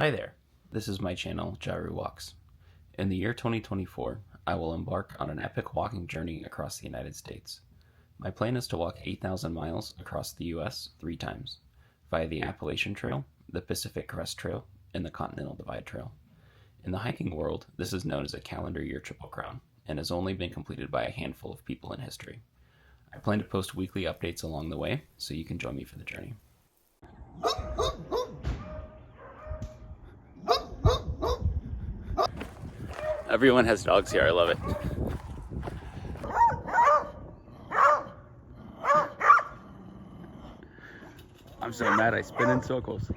Hi there, this is my channel, Jaru Walks. In the year 2024, I will embark on an epic walking journey across the United States. My plan is to walk 8,000 miles across the US 3 times, via the Appalachian Trail, the Pacific Crest Trail, and the Continental Divide Trail. In the hiking world, this is known as a calendar year Triple Crown, and has only been completed by a handful of people in history. I plan to post weekly updates along the way, so you can join me for the journey. Everyone has dogs here, I love it. I'm so mad I spin in circles.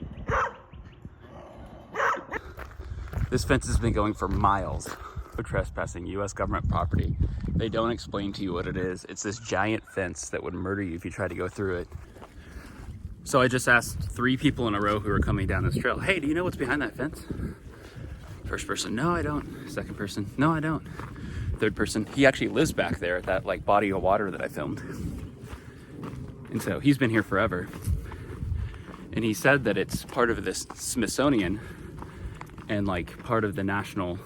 This fence has been going for miles for trespassing US government property. They don't explain to you what it is. It's this giant fence that would murder you if you tried to go through it. So I just asked 3 people in a row who are coming down this trail, hey, do you know what's behind that fence? First person, no, I don't. Second person, no, I don't. Third person, he actually lives back there at that like body of water that I filmed. And so he's been here forever. And he said that it's part of this Smithsonian and like part of the National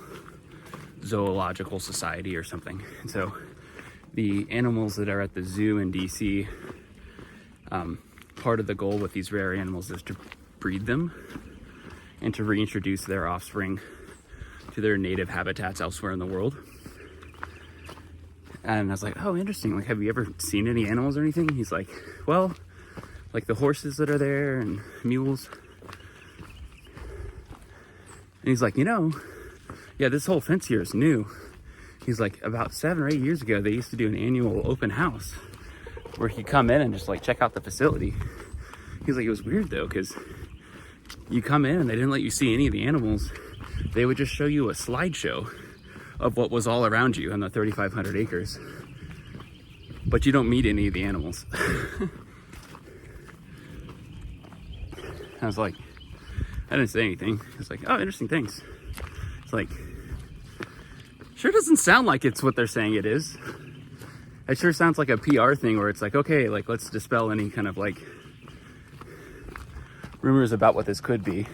Zoological Society or something. And so the animals that are at the zoo in DC, part of the goal with these rare animals is to breed them and to reintroduce their offspring to their native habitats elsewhere in the world. And I was like, oh, interesting. Like, have you ever seen any animals or anything? He's like, well, like the horses that are there and mules. And he's like, you know, yeah, this whole fence here is new. He's like, about 7 or 8 years ago, they used to do an annual open house where he'd come in and just like check out the facility. He's like, it was weird though, because you come in and they didn't let you see any of the animals. They would just show you a slideshow of what was all around you on the 3,500 acres. But you don't meet any of the animals. I was like, I didn't say anything. I was like, oh, interesting things. It's like, sure doesn't sound like it's what they're saying it is. It sure sounds like a PR thing where it's like, okay, like let's dispel any kind of like rumors about what this could be.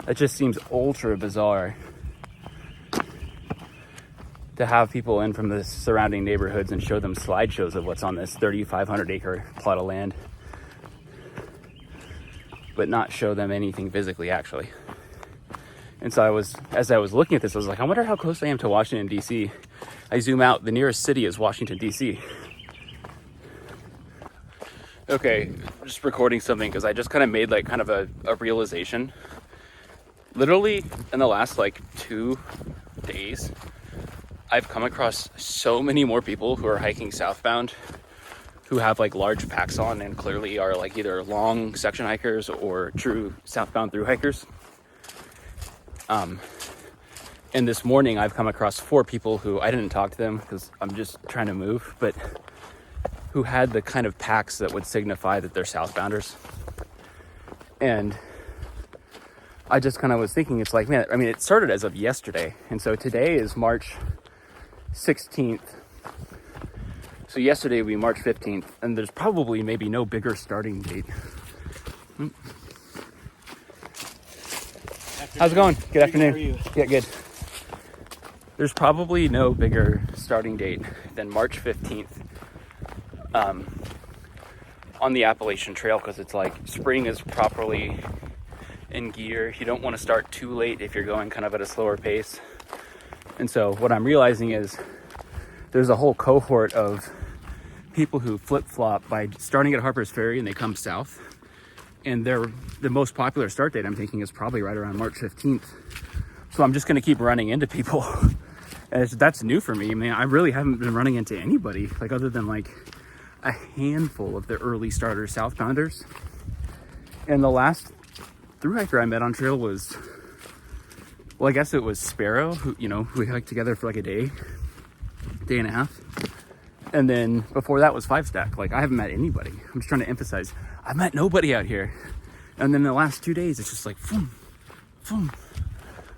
It just seems ultra bizarre to have people in from the surrounding neighborhoods and show them slideshows of what's on this 3,500 acre plot of land, but not show them anything physically actually. And so as I was looking at this, I was like, I wonder how close I am to Washington, DC. I zoom out, the nearest city is Washington, DC. Okay, just recording something because I just kind of made like kind of a realization. Literally in the last like 2 days, I've come across so many more people who are hiking southbound who have like large packs on and clearly are like either long section hikers or true southbound through hikers. And this morning I've come across 4 people who I didn't talk to them because I'm just trying to move, but who had the kind of packs that would signify that they're southbounders. And I just kind of was thinking, it's like, man, I mean, it started as of yesterday. And so today is March 16th. So yesterday would be March 15th. And there's probably maybe no bigger starting date. How's it going? Good afternoon. How are you? Yeah, good. There's probably no bigger starting date than March 15th on the Appalachian Trail, because it's like spring is properly in gear. You don't want to start too late if you're going kind of at a slower pace. And so what I'm realizing is there's a whole cohort of people who flip-flop by starting at Harper's Ferry and they come south. And the most popular start date I'm thinking is probably right around March 15th. So I'm just going to keep running into people. And that's new for me. I mean, I really haven't been running into anybody, like other than like a handful of the early starter southbounders. And the last through hiker I met on trail was, well, I guess it was Sparrow, who, you know, we hiked together for like a day and a half. And then before that was 5 Stack. Like, I haven't met anybody. I'm just trying to emphasize, I've met nobody out here. And then the last 2 days, it's just like, boom, boom.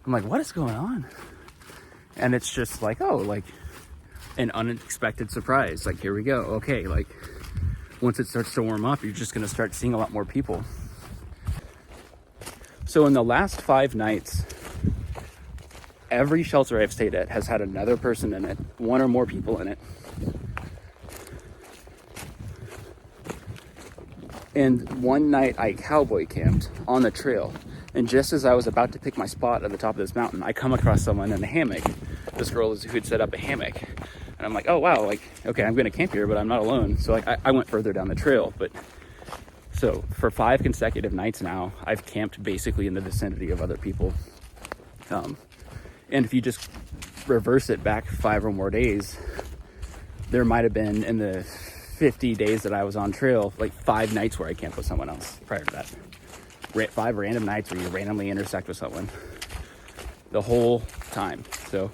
I'm like, what is going on? And it's just like, oh, like an unexpected surprise. Like, here we go. Okay, like once it starts to warm up, you're just going to start seeing a lot more people. So in the last 5 nights, every shelter I've stayed at has had another person in it, one or more people in it. And one night I cowboy camped on the trail. And just as I was about to pick my spot at the top of this mountain, I come across someone in a hammock. This girl who had set up a hammock. And I'm like, oh wow, like, okay, I'm gonna camp here, but I'm not alone. So like I went further down the trail. But so for 5 consecutive nights now, I've camped basically in the vicinity of other people. And if you just reverse it back 5 or more days, there might have been, in the 50 days that I was on trail, like 5 nights where I camped with someone else prior to that. 5 random nights where you randomly intersect with someone the whole time. So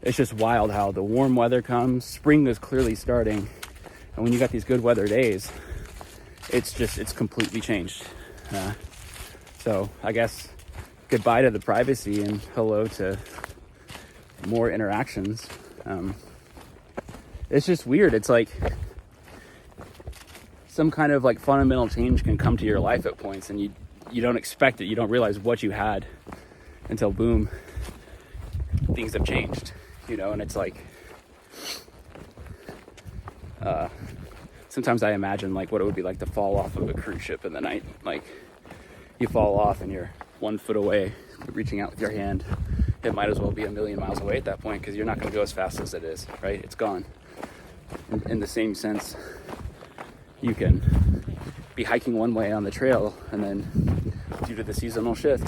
it's just wild how the warm weather comes, spring is clearly starting, and when you got these good weather days, it's completely changed. So I guess goodbye to the privacy and hello to more interactions. It's just weird. It's like some kind of like fundamental change can come to your life at points, and you don't expect it. You don't realize what you had until boom, things have changed, and it's like, sometimes I imagine like what it would be like to fall off of a cruise ship in the night. Like you fall off and you're 1 foot away, reaching out with your hand. It might as well be a million miles away at that point, because you're not going to go as fast as it is, right? It's gone. In the same sense, you can be hiking one way on the trail, and then due to the seasonal shift,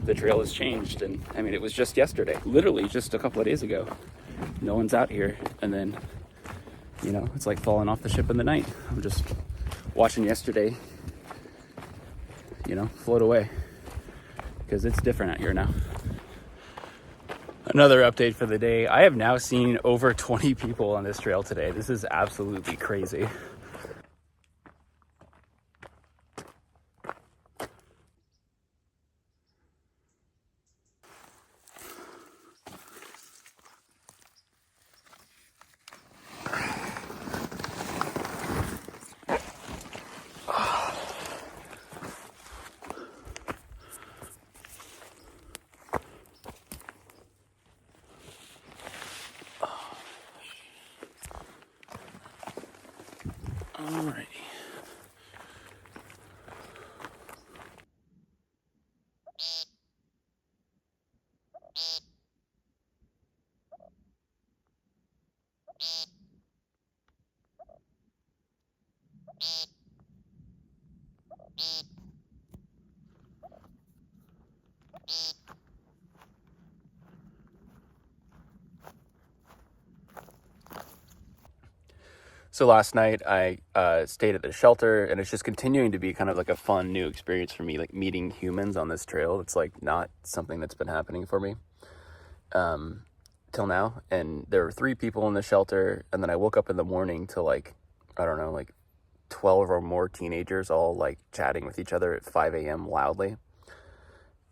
the trail has changed. And I mean, it was just yesterday, literally just a couple of days ago, no one's out here, and then it's like falling off the ship in the night. I'm just watching yesterday float away, because it's different out here now. Another update for the day. I have now seen over 20 people on this trail today. This is absolutely crazy. Alrighty. So last night I stayed at the shelter, and it's just continuing to be kind of like a fun new experience for me, like meeting humans on this trail. It's like not something that's been happening for me till now. And there were 3 people in the shelter, and then I woke up in the morning to like 12 or more teenagers all like chatting with each other at 5 a.m. loudly.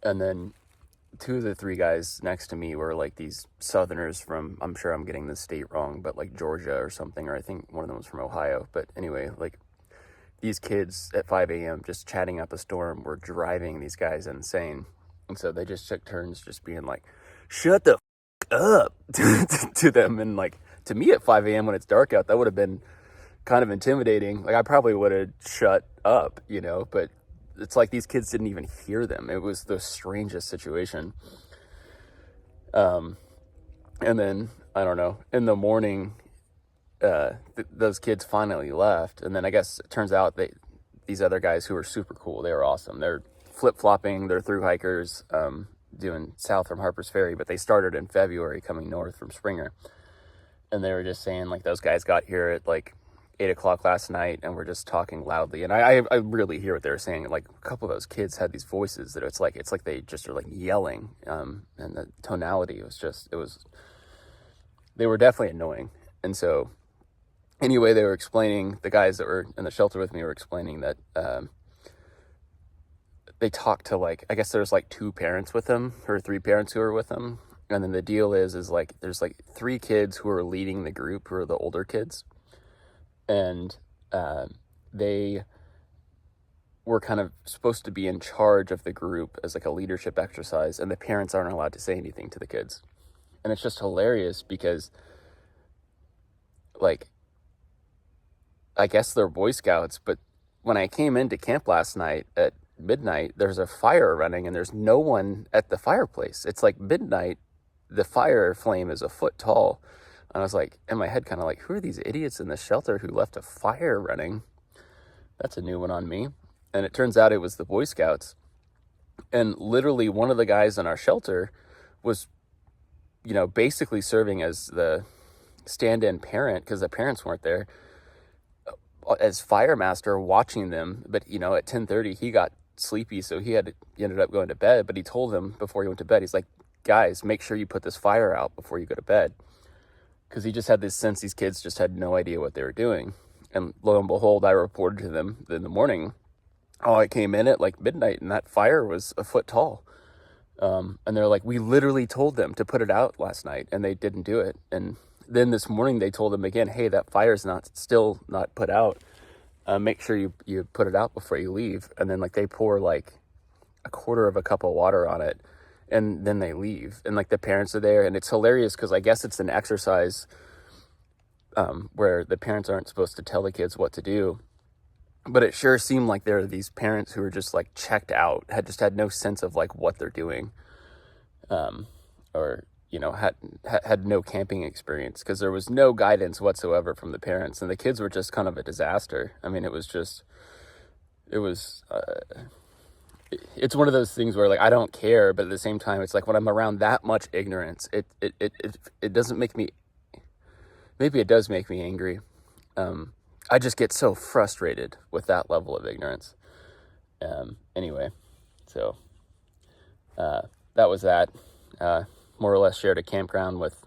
And then 2 of the 3 guys next to me were like these Southerners from, I'm sure I'm getting the state wrong, but like Georgia or something, or I think one of them was from Ohio. But anyway, like these kids at 5 a.m. just chatting up a storm were driving these guys insane. And so they just took turns just being like, shut the up to them. And like, to me at 5 a.m. when it's dark out, that would have been kind of intimidating. Like I probably would have shut up, but it's like these kids didn't even hear them. It was the strangest situation. And then, I don't know, in the morning, those kids finally left. And then I guess it turns out these other guys who were super cool, they were awesome. They're flip-flopping, they're through hikers, doing south from Harper's Ferry, but they started in February coming north from Springer. And they were just saying like those guys got here at like 8 o'clock last night and we're just talking loudly. And I really hear what they were saying. Like a couple of those kids had these voices that it's like they just are like yelling. And the tonality was they were definitely annoying. And so anyway, they were explaining, the guys that were in the shelter with me were explaining that, they talked to like, I guess there's like 2 parents with them, or 3 parents who are with them. And then the deal is like, there's like 3 kids who are leading the group, who are the older kids. And they we're kind of supposed to be in charge of the group as like a leadership exercise, and the parents aren't allowed to say anything to the kids. And it's just hilarious because, like, I guess they're Boy Scouts, but when I came into camp last night at midnight, there's a fire running and there's no one at the fireplace. It's like midnight, the fire flame is a foot tall. And I was like, in my head, kind of like, who are these idiots in the shelter who left a fire running? That's a new one on me. And it turns out it was the Boy Scouts. And literally one of the guys in our shelter was, you know, basically serving as the stand-in parent, because the parents weren't there, as fire master, watching them. But, you know, at 10:30 he got sleepy, so he ended up going to bed. But he told them before he went to bed, he's like, guys, make sure you put this fire out before you go to bed, because he just had this sense these kids just had no idea what they were doing. And lo and behold, I reported to them in the morning, I came in at like midnight and that fire was a foot tall. And they're like, we literally told them to put it out last night and they didn't do it. And then this morning they told them again, hey, that fire's still not put out. Make sure you put it out before you leave. And then like they pour like a quarter of a cup of water on it and then they leave. And like the parents are there, and it's hilarious because I guess it's an exercise where the parents aren't supposed to tell the kids what to do. But it sure seemed like there are these parents who are just like checked out, had no sense of like what they're doing, or, you know, had no camping experience, because there was no guidance whatsoever from the parents, and the kids were just kind of a disaster. I mean, it's one of those things where like I don't care, but at the same time, it's like when I'm around that much ignorance, it doesn't make me. Maybe it does make me angry. I just get so frustrated with that level of ignorance. Anyway, so that was that. More or less shared a campground with,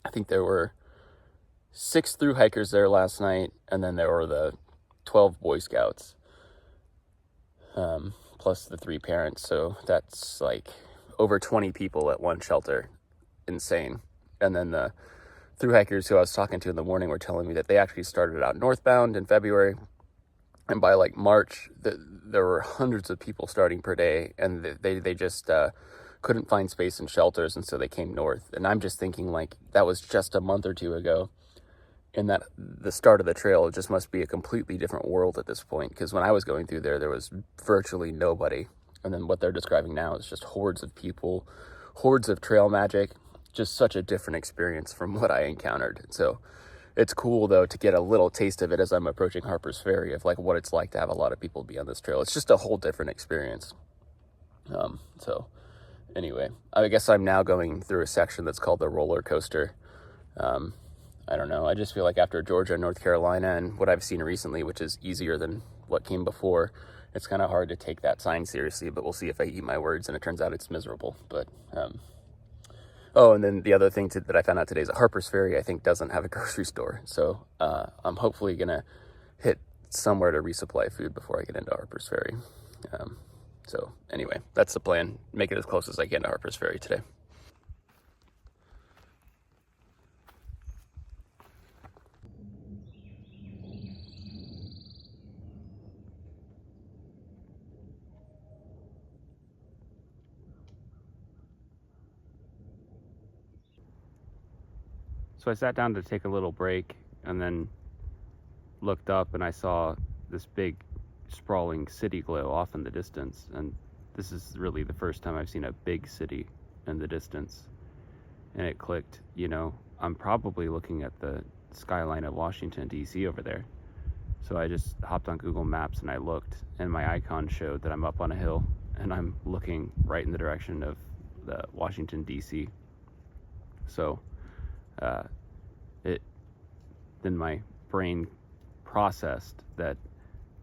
I think there were 6 thru-hikers there last night, and then there were the 12 Boy Scouts, plus the 3 parents. So that's like over 20 people at one shelter. Insane. And then the thru-hikers who I was talking to in the morning were telling me that they actually started out northbound in February, and by like March there were hundreds of people starting per day, and they just couldn't find space in shelters, and so they came north. And I'm just thinking like that was just a month or two ago, and that the start of the trail just must be a completely different world at this point, because when I was going through there was virtually nobody, and then what they're describing now is just hordes of people, hordes of trail magic. Just such a different experience from what I encountered. So it's cool though to get a little taste of it as I'm approaching Harper's Ferry, of like what it's like to have a lot of people be on this trail. It's just a whole different experience. So anyway, I guess I'm now going through a section that's called the roller coaster. I don't know. I just feel like after Georgia and North Carolina and what I've seen recently, which is easier than what came before, it's kind of hard to take that sign seriously, but we'll see if I eat my words and it turns out it's miserable. But, oh, and then the other thing that I found out today is that Harper's Ferry, I think, doesn't have a grocery store. So I'm hopefully going to hit somewhere to resupply food before I get into Harper's Ferry. So anyway, that's the plan. Make it as close as I can to Harper's Ferry today. So I sat down to take a little break and then looked up and I saw this big sprawling city glow off in the distance. And this is really the first time I've seen a big city in the distance. And it clicked, you know, I'm probably looking at the skyline of Washington, D.C. over there. So I just hopped on Google Maps and I looked, and my icon showed that I'm up on a hill and I'm looking right in the direction of the Washington, D.C. So then my brain processed that,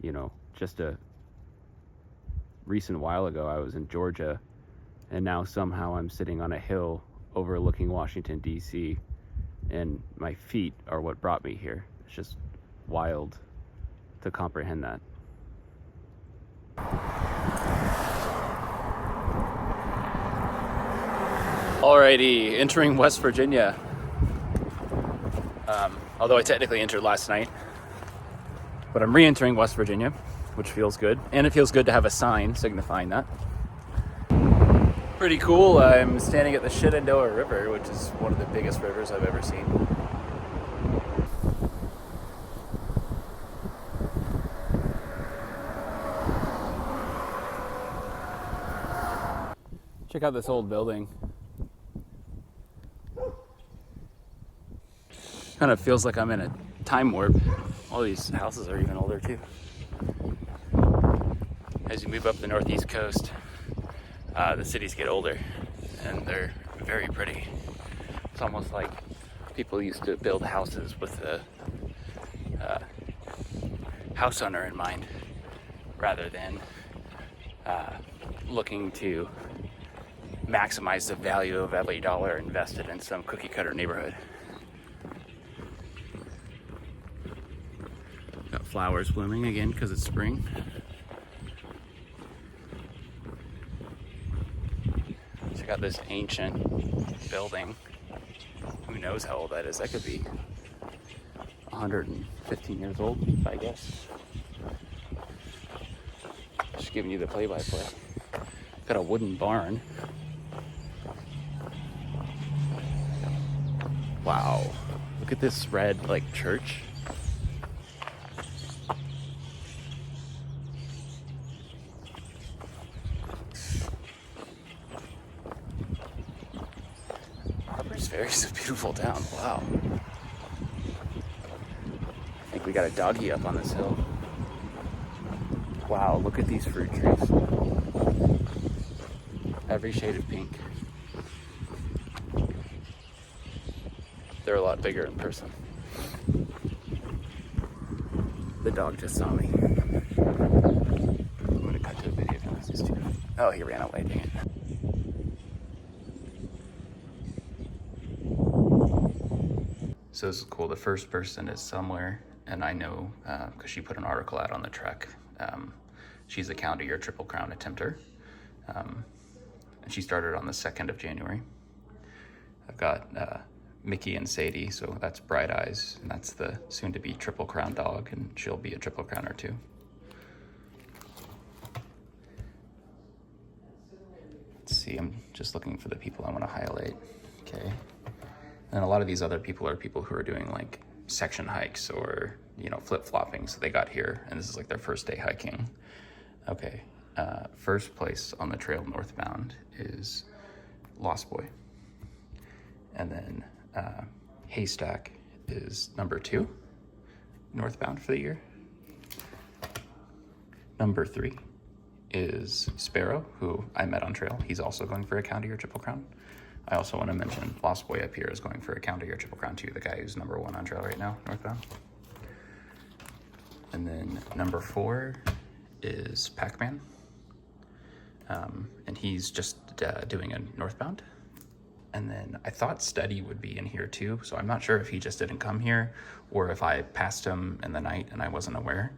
you know, just a recent while ago I was in Georgia, and now somehow I'm sitting on a hill overlooking Washington, D.C., and my feet are what brought me here. It's just wild to comprehend that. Alrighty, entering West Virginia. Although I technically entered last night, but I'm re-entering West Virginia. which feels good. And it feels good to have a sign signifying that. Pretty cool. I'm standing at the Shenandoah River, which is one of the biggest rivers I've ever seen. Check out this old building. Kind of feels like I'm in a time warp. All these houses are even older too. As you move up the northeast coast, the cities get older and they're very pretty. It's almost like people used to build houses with the house owner in mind rather than looking to maximize the value of every dollar invested in some cookie cutter neighborhood. Got flowers blooming again because it's spring. Check out this ancient building. Who knows how old that is? That could be 115 years old, I guess. Just giving you the play-by-play. Got a wooden barn. Wow, look at this red, like, church. Harper's Ferry is a beautiful town, wow. I think we got a doggy up on this hill. Wow, look at these fruit trees. Every shade of pink. They're a lot bigger in person. The dog just saw me. I'm gonna cut to a video now. Oh, he ran away, dang it. So this is cool. The first person is somewhere, and I know because she put an article out on the trek. She's a calendar year Triple Crown attempter. And she started on the 2nd of January. I've got Mickey and Sadie, so that's Bright Eyes, and that's the soon-to-be Triple Crown dog, and she'll be a Triple Crowner too. Let's see, I'm just looking for the people I want to highlight. Okay. And a lot of these other people are people who are doing like section hikes or, you know, flip-flopping, so they got here, and this is like their first day hiking. Okay, first place on the trail northbound is Lost Boy. And then Haystack is number 2 northbound for the year. Number 3 is Sparrow, who I met on trail. He's also going for a calendar year Triple Crown. I also want to mention Lost Boy up here is going for a calendar year Triple Crown too, the guy who's number 1 on trail right now, northbound. And then number 4 is Pac-Man. And he's just doing a northbound. And then I thought Steady would be in here too, so I'm not sure if he just didn't come here or if I passed him in the night and I wasn't aware.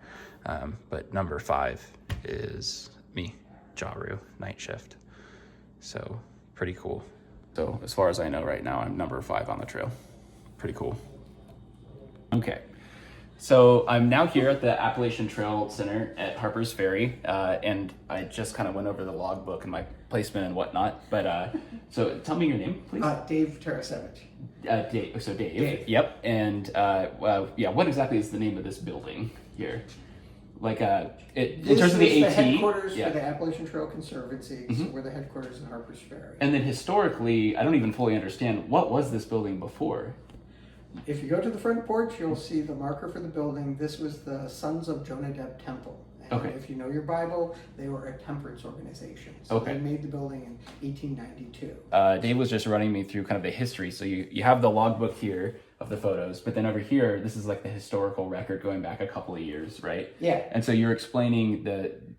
But number 5 is me, Jaru, night shift. So pretty cool. So as far as I know right now, I'm number 5 on the trail. Pretty cool. Okay. So I'm now here at the Appalachian Trail Center at Harper's Ferry, and I just kind of went over the logbook and my placement and whatnot. But so tell me your name, please. Dave Tarasevich. Dave. So Dave. Yep. And yeah, what exactly is the name of this building here? Like in terms of the AT. The headquarters for the Appalachian Trail Conservancy. Mm-hmm. So we're the headquarters in Harper's Ferry. And then historically, I don't even fully understand, what was this building before? If you go to the front porch, you'll see the marker for the building. This was the Sons of Jonadab Temple. And okay. If you know your Bible, they were a temperance organization. So okay. They made the building in 1892. Dave was just running me through kind of the history. So you have the logbook here of the photos, but then over here, this is like the historical record going back a couple of years, right? Yeah. And so you're explaining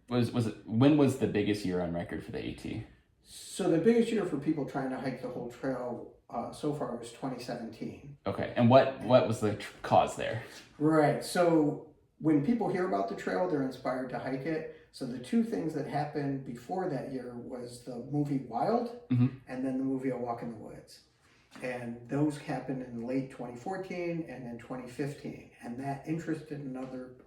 when was the biggest year on record for the AT? So the biggest year for people trying to hike the whole trail so far was 2017. Okay, and what was the cause there? Right, so when people hear about the trail, they're inspired to hike it. So the 2 things that happened before that year was the movie Wild, mm-hmm. and then the movie A Walk in the Woods. And those happened in late 2014 and in 2015. And that interested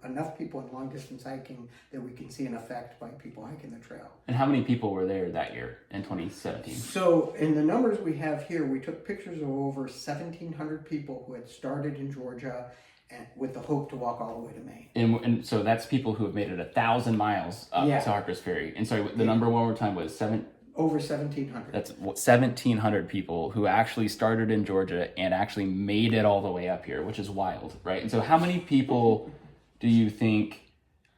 enough people in long distance hiking that we can see an effect by people hiking the trail. And how many people were there that year in 2017? So in the numbers we have here, we took pictures of over 1,700 people who had started in Georgia and with the hope to walk all the way to Maine. And so that's people who have made it 1,000 miles up to Harper's Ferry. And sorry, the number one more time was over 1,700. That's 1,700 people who actually started in Georgia and actually made it all the way up here, which is wild, right? And so how many people do you think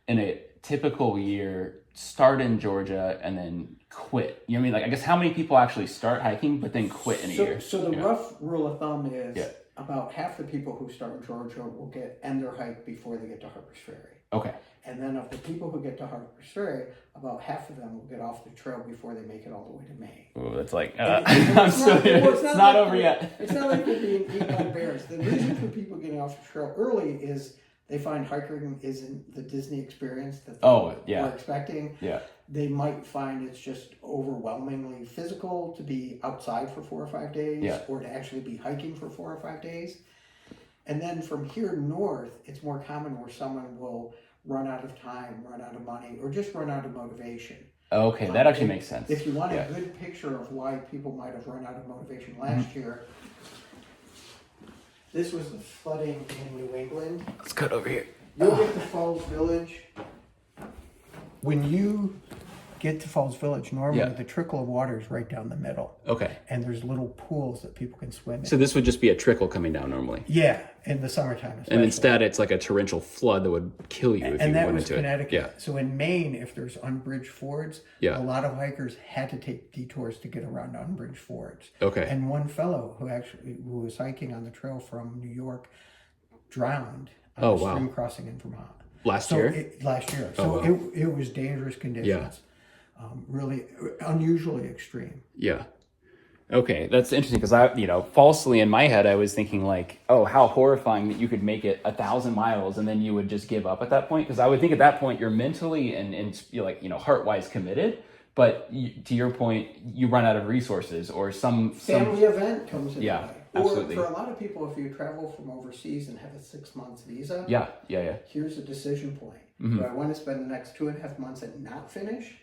in a typical year start in Georgia and then quit? You know what I mean? Like, I guess how many people actually start hiking but then quit in a year? So the rough rule of thumb is about half the people who start in Georgia will end their hike before they get to Harper's Ferry. Okay. And then of the people who get to Harper's Ferry, about half of them will get off the trail before they make it all the way to Maine. Oh, that's like, I'm still here. It's not over yet. It's not like they're being eaten by bears. The reason for people getting off the trail early is they find hiking isn't the Disney experience that they were expecting. Yeah. They might find it's just overwhelmingly physical to be outside for 4 or 5 days or to actually be hiking for 4 or 5 days. And then from here north, it's more common where someone will run out of time, run out of money, or just run out of motivation. Okay, that actually makes sense. If you want a good picture of why people might have run out of motivation last year, this was the flooding in New England. Let's cut over here. You'll get to Falls Village. When you get to Falls Village, normally the trickle of water is right down the middle. Okay. And there's little pools that people can swim in. So this would just be a trickle coming down normally? Yeah, in the summertime especially. And instead it's like a torrential flood that would kill you if you went into it. And that was Connecticut. Yeah. So in Maine, if there's unbridged fords, a lot of hikers had to take detours to get around unbridged fords. Okay. And one fellow who was hiking on the trail from New York drowned on a stream crossing in Vermont. Last year. It was dangerous conditions. Yeah. Really unusually extreme. Yeah. Okay, that's interesting because falsely in my head I was thinking like, oh, how horrifying that you could make it 1,000 miles and then you would just give up at that point. Because I would think at that point you're mentally and you're like heart-wise committed, but to your point, you run out of resources or some family event comes into play. Absolutely. Or for a lot of people, if you travel from overseas and have a 6 months visa, here's a decision point. Mm-hmm. Do I want to spend the next 2.5 months and not finish?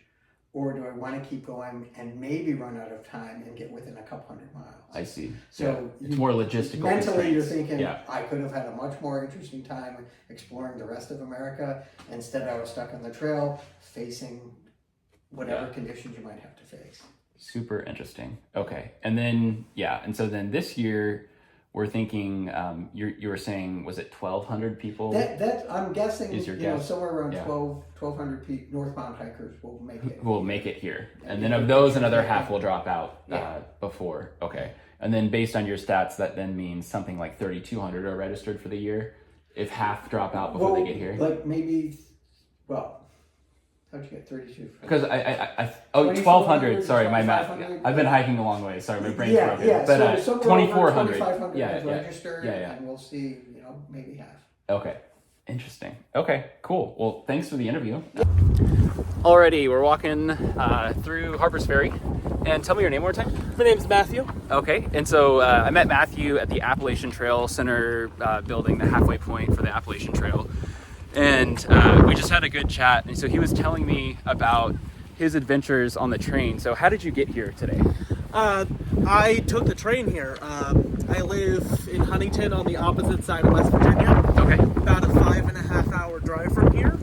Or do I want to keep going and maybe run out of time and get within a couple hundred miles? I see. So it's more logistical. Mentally, you're thinking, I could have had a much more interesting time exploring the rest of America. Instead, I was stuck on the trail, facing whatever conditions you might have to face. Super interesting. Okay. And then, and so then this year, we're thinking, you were saying, was it 1,200 people? That I'm guessing, is your guess? Somewhere around 1,200 northbound hikers will make it. Will make it here. And then of those, another half will drop out before. Okay. And then based on your stats, that then means something like 3,200 are registered for the year. If half drop out before they get here. Like maybe, how'd you get 32? Because 1,200. Sorry, my math. I've been hiking a long way. Sorry, my brain's broken. Yeah, but so 2,400. 2,500 registered, and we'll see, maybe half. Okay, interesting. Okay, cool. Well, thanks for the interview. Alrighty, we're walking through Harper's Ferry. And tell me your name one more time. My name's Matthew. Okay, and so I met Matthew at the Appalachian Trail Center building, the halfway point for the Appalachian Trail. And we just had a good chat. And so he was telling me about his adventures on the train. So how did you get here today? I took the train here. I live in Huntington on the opposite side of West Virginia. Okay. About a 5.5 hour drive from here.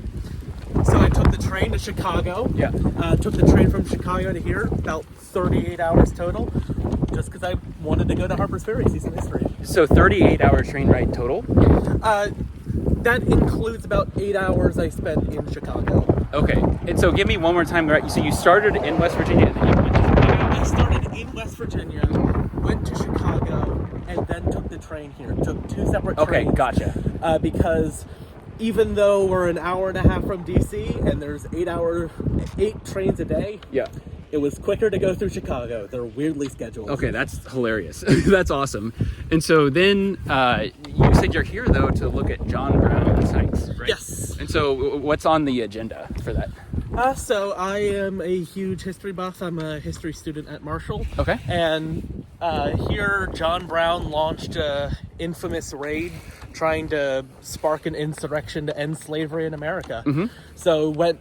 So I took the train to Chicago. Yeah. Took the train from Chicago to here, about 38 hours total, just because I wanted to go to Harper's Ferry, see some history. So 38-hour train ride total? That includes about 8 hours I spent in Chicago. Okay, and so give me one more time. So you started in West Virginia and then you went to Chicago? I started in West Virginia, went to Chicago, and then took the train here. Took two separate trains. Okay, gotcha. Because even though we're an hour and a half from DC and there's 8 trains a day, it was quicker to go through Chicago. They're weirdly scheduled. Okay, that's hilarious. That's awesome. And so then you said you're here, though, to look at John Brown's hikes, right? Yes. And so what's on the agenda for that? So I am a huge history buff. I'm a history student at Marshall. Okay. And here John Brown launched a infamous raid trying to spark an insurrection to end slavery in America. So went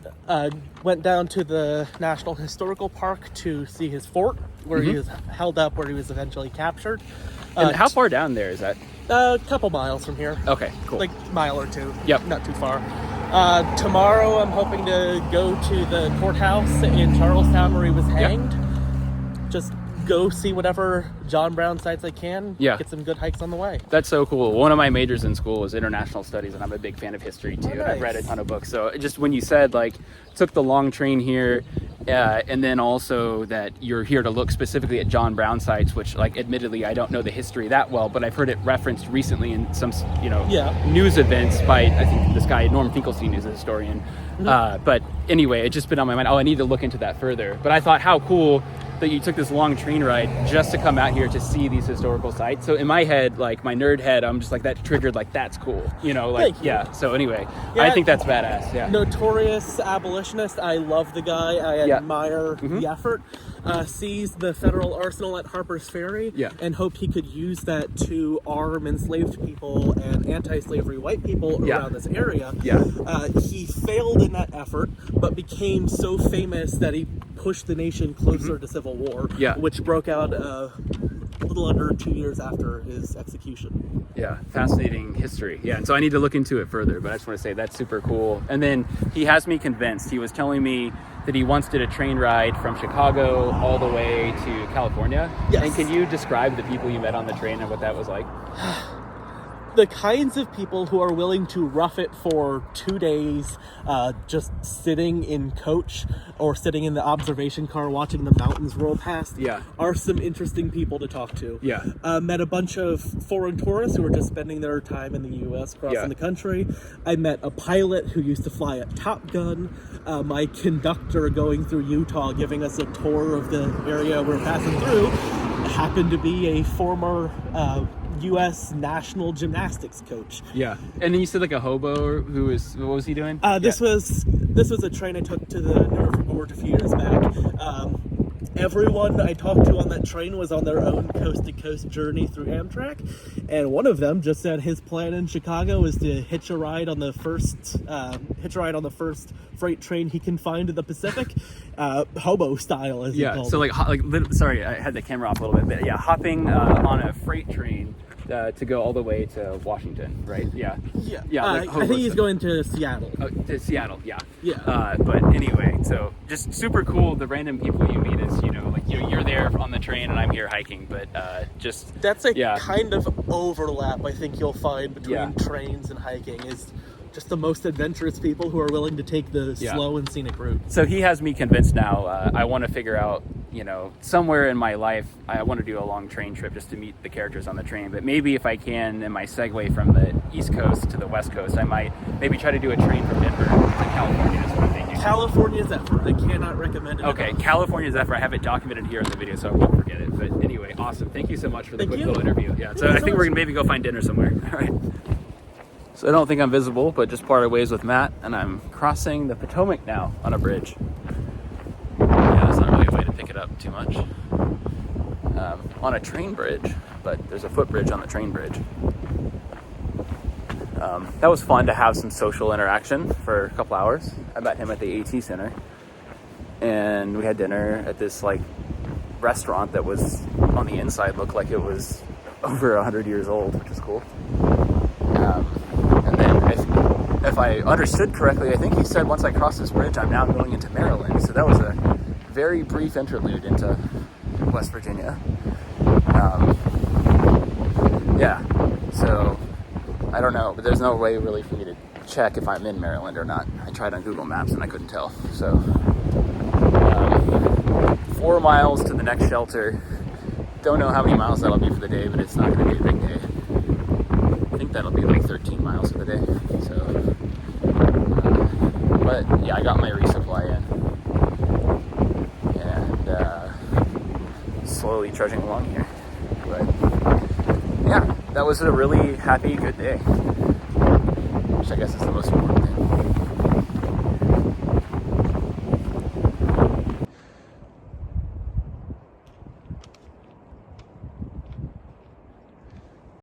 down to the National Historical Park to see his fort, where he was held up, where he was eventually captured. And how far down there is that? A couple miles from here. Okay, cool. Like a mile or two. Yep. Not too far. Tomorrow I'm hoping to go to the courthouse in Charlestown where he was hanged. Just go see whatever John Brown sites I can. Yeah. Get some good hikes on the way. That's so cool. One of my majors in school was international studies, and I'm a big fan of history too. Oh, And I've read a nice. ton of books. So just when you said like took the long train here, and then also that you're here to look specifically at John Brown sites, which like admittedly I don't know the history that well, but I've heard it referenced recently in some news events by I think this guy Norm Finkelstein is a historian. But anyway, it's just been on my mind. Oh, I need to look into that further. But I thought how cool that you took this long train ride just to come out here to see these historical sites. So in my head, like my nerd head, I'm just like that triggered, like that's cool, like Thank you. yeah. So anyway, I think that's badass. Yeah. Notorious abolitionist. I love the guy. I admire the effort. Sees the federal arsenal at Harper's Ferry and hoped he could use that to arm enslaved people and anti-slavery white people around this area. He failed in that effort, but became so famous that he pushed the nation closer to civil war, which broke out a little under 2 years after his execution. Yeah, fascinating history. Yeah, and so I need to look into it further, but I just want to say that's super cool. And then he has me convinced. He was telling me that he once did a train ride from Chicago all the way to California. Yes. And can you describe the people you met on the train and what that was like? The kinds of people who are willing to rough it for 2 days, just sitting in coach or sitting in the observation car watching the mountains roll past, are some interesting people to talk to. Met a bunch of foreign tourists who were just spending their time in the U.S. crossing the country. I met a pilot who used to fly a Top Gun. My conductor going through Utah giving us a tour of the area we're passing through happened to be a former U.S. national gymnastics coach. Yeah. And then you said like a hobo who was, what was he doing? This was a train I took to the Newark Gorge a few years back. Everyone I talked to on that train was on their own coast-to-coast journey through Amtrak, and one of them just said his plan in Chicago is to hitch a ride on the first freight train he can find in the Pacific, hobo style, as he called so it. Sorry, I had the camera off a little bit, but hopping on a freight train to go all the way to Washington, right? I think he's going to Seattle. To Seattle, but anyway, so just super cool. The random people you meet is, you're there on the train and I'm here hiking, but just... That's a kind of overlap I think you'll find between trains and hiking is just the most adventurous people who are willing to take the slow and scenic route. So he has me convinced now. I want to figure out, somewhere in my life, I want to do a long train trip just to meet the characters on the train. But maybe if I can, in my segue from the East Coast to the West Coast, I might maybe try to do a train from Denver to California is what I'm thinking. California's effort. I cannot recommend it. Okay, California's effort. I have it documented here in the video, so I won't forget it. But anyway, awesome. Thank you so much for the quick little interview. So I think we're going to maybe go find dinner somewhere. All right. So I don't think I'm visible, but just parted ways with Matt, and I'm crossing the Potomac now on a bridge. That's not really a way to pick it up too much. On a train bridge, but there's a footbridge on the train bridge. That was fun to have some social interaction for a couple hours. I met him at the AT Center, and we had dinner at this restaurant that was on the inside looked like it was over 100 years old, which is cool. And then if I understood correctly, I think he said once I cross this bridge, I'm now going into Maryland. So that was a very brief interlude into West Virginia. So I don't know, but there's no way really for me to check if I'm in Maryland or not. I tried on Google Maps and I couldn't tell. So 4 miles to the next shelter. Don't know how many miles that'll be for the day, but it's not going to be a big day. I think that'll be 13 miles for the day. So, but I got my resupply in, and slowly trudging along here. But that was a really happy, good day.